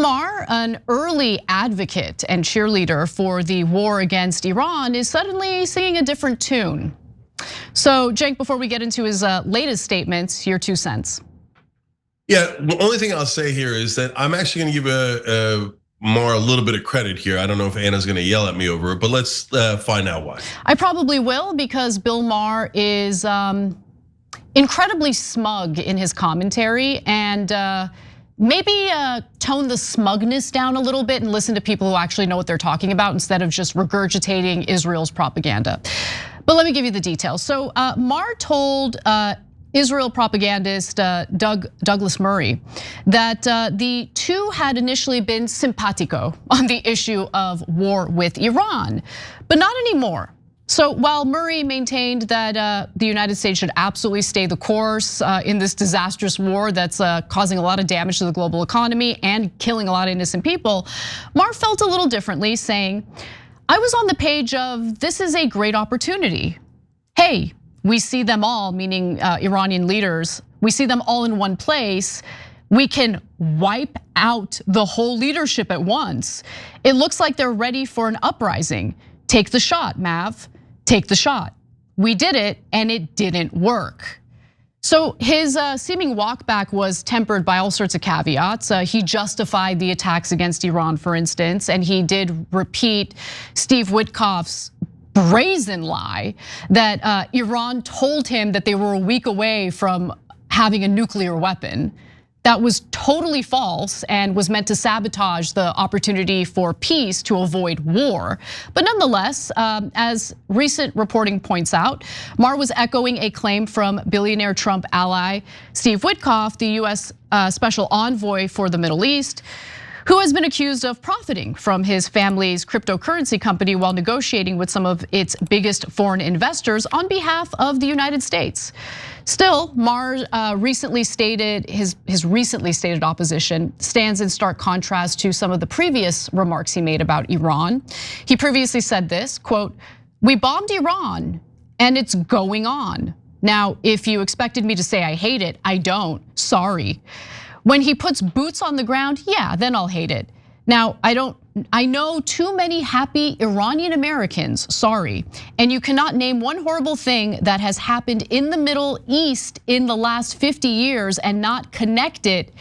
Maher, an early advocate and cheerleader for the war against Iran, is suddenly singing a different tune. So, Cenk, before we get into his latest statements, your 2 cents. Yeah, the only thing I'll say here is that I'm actually going to give Maher a little bit of credit here. I don't know if Anna's going to yell at me over it, but let's find out why. I probably will, because Bill Maher is incredibly smug in his commentary, and maybe tone the smugness down a little bit and listen to people who actually know what they're talking about instead of just regurgitating Israel's propaganda. But let me give you the details. So Maher told Israel propagandist Douglas Murray that the two had initially been simpatico on the issue of war with Iran, but not anymore. So while Murray maintained that the United States should absolutely stay the course in this disastrous war that's causing a lot of damage to the global economy and killing a lot of innocent people, Maher felt a little differently, saying, "I was on the page of this is a great opportunity. Hey, we see them all," meaning Iranian leaders, "we see them all in one place. We can wipe out the whole leadership at once. It looks like they're ready for an uprising. Take the shot, Mav. Take the shot. We did it and it didn't work." So his seeming walkback was tempered by all sorts of caveats. He justified the attacks against Iran, for instance, and he did repeat Steve Witkoff's brazen lie that Iran told him that they were a week away from having a nuclear weapon. That was totally false and was meant to sabotage the opportunity for peace to avoid war. But nonetheless, as recent reporting points out, Maher was echoing a claim from billionaire Trump ally Steve Witkoff, the US special envoy for the Middle East, who has been accused of profiting from his family's cryptocurrency company while negotiating with some of its biggest foreign investors on behalf of the United States. Still, Maher recently stated his recently stated opposition stands in stark contrast to some of the previous remarks he made about Iran. He previously said this, quote, "We bombed Iran and it's going on. Now, if you expected me to say I hate it, I don't, sorry. When he puts boots on the ground, yeah, then I'll hate it. Now, I know too many happy Iranian Americans, sorry. And you cannot name one horrible thing that has happened in the Middle East in the last 50 years and not connect it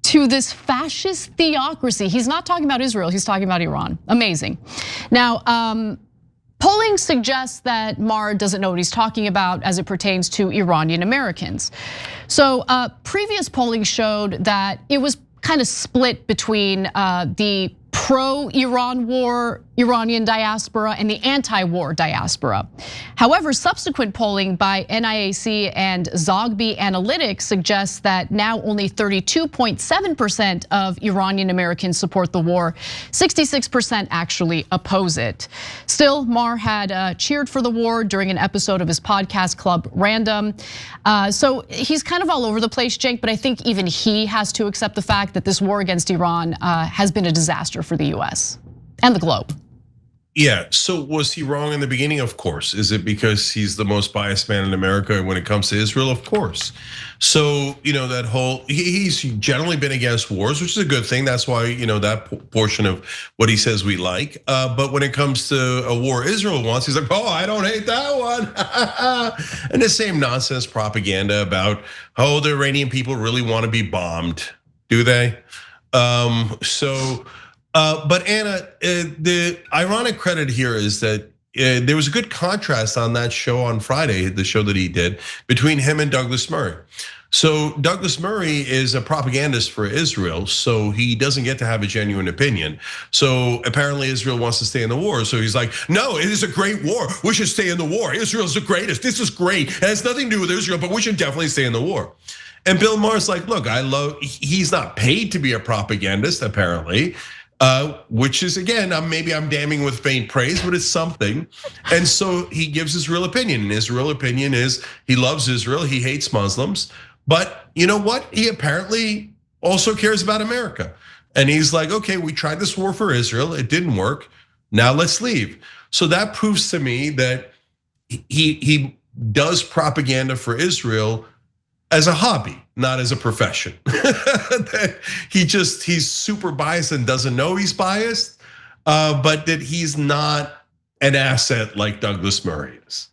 to this fascist theocracy." He's not talking about Israel, he's talking about Iran. Amazing. Now, polling suggests that Maher doesn't know what he's talking about as it pertains to Iranian Americans. So previous polling showed that it was kind of split between the pro-Iran war Iranian diaspora and the anti-war diaspora. However, subsequent polling by NIAC and Zogby Analytics suggests that now only 32.7% of Iranian Americans support the war, 66% actually oppose it. Still, Maher had cheered for the war during an episode of his podcast Club Random. So he's kind of all over the place, Cenk, but I think even he has to accept the fact that this war against Iran has been a disaster for the US and the globe. Yeah, so was he wrong in the beginning? Of course. Is it because he's the most biased man in America when it comes to Israel? Of course. So, that whole, he's generally been against wars, which is a good thing. That's why, that portion of what he says we like. But when it comes to a war Israel wants, he's like, oh, I don't hate that one. And the same nonsense propaganda about, oh, the Iranian people really want to be bombed. Do they? But Anna, the ironic credit here is that there was a good contrast on that show on Friday, the show that he did, between him and Douglas Murray. So Douglas Murray is a propagandist for Israel, so he doesn't get to have a genuine opinion. So apparently Israel wants to stay in the war. So he's like, no, it is a great war. We should stay in the war. Israel's the greatest. This is great. It has nothing to do with Israel, but we should definitely stay in the war. And Bill Maher's like, look, he's not paid to be a propagandist, apparently. Which is, again, maybe I'm damning with faint praise, but it's something. And so he gives his real opinion. And his real opinion is he loves Israel, he hates Muslims. But you know what? He apparently also cares about America. And he's like, okay, we tried this war for Israel, it didn't work. Now let's leave. So that proves to me that he does propaganda for Israel as a hobby, not as a profession. He's super biased and doesn't know he's biased, but that he's not an asset like Douglas Murray is.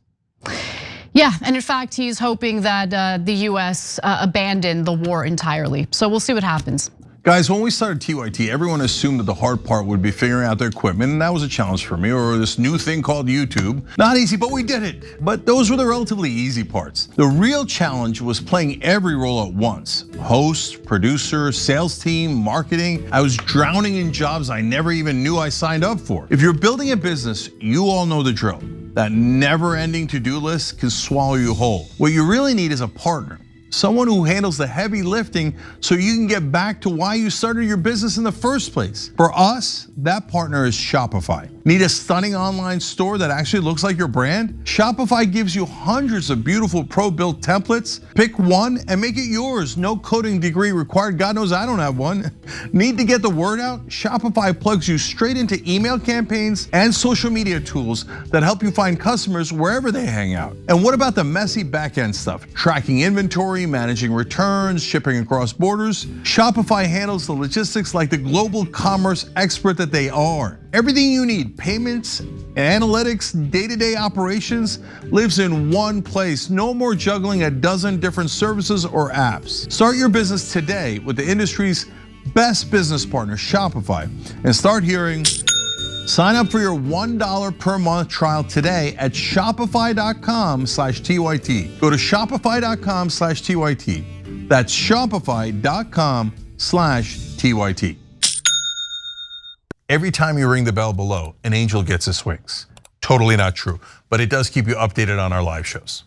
Yeah, and in fact, he's hoping that the US abandon the war entirely. So we'll see what happens. Guys, when we started TYT, everyone assumed that the hard part would be figuring out their equipment, and that was a challenge for me, or this new thing called YouTube. Not easy, but we did it. But those were the relatively easy parts. The real challenge was playing every role at once. Host, producer, sales team, marketing. I was drowning in jobs I never even knew I signed up for. If you're building a business, you all know the drill. That never-ending to-do list can swallow you whole. What you really need is a partner. Someone who handles the heavy lifting so you can get back to why you started your business in the first place. For us, that partner is Shopify. Need a stunning online store that actually looks like your brand? Shopify gives you hundreds of beautiful pro-built templates. Pick one and make it yours. No coding degree required. God knows I don't have one. Need to get the word out? Shopify plugs you straight into email campaigns and social media tools that help you find customers wherever they hang out. And what about the messy back-end stuff? Tracking inventory, managing returns, shipping across borders. Shopify handles the logistics like the global commerce expert that they are. Everything you need, payments, analytics, day-to-day operations, lives in one place. No more juggling a dozen different services or apps. Start your business today with the industry's best business partner, Shopify, and start hearing. Sign up for your $1 per month trial today at shopify.com/TYT. Go to shopify.com/TYT. That's shopify.com/TYT. Every time you ring the bell below, an angel gets his wings. Totally not true, but it does keep you updated on our live shows.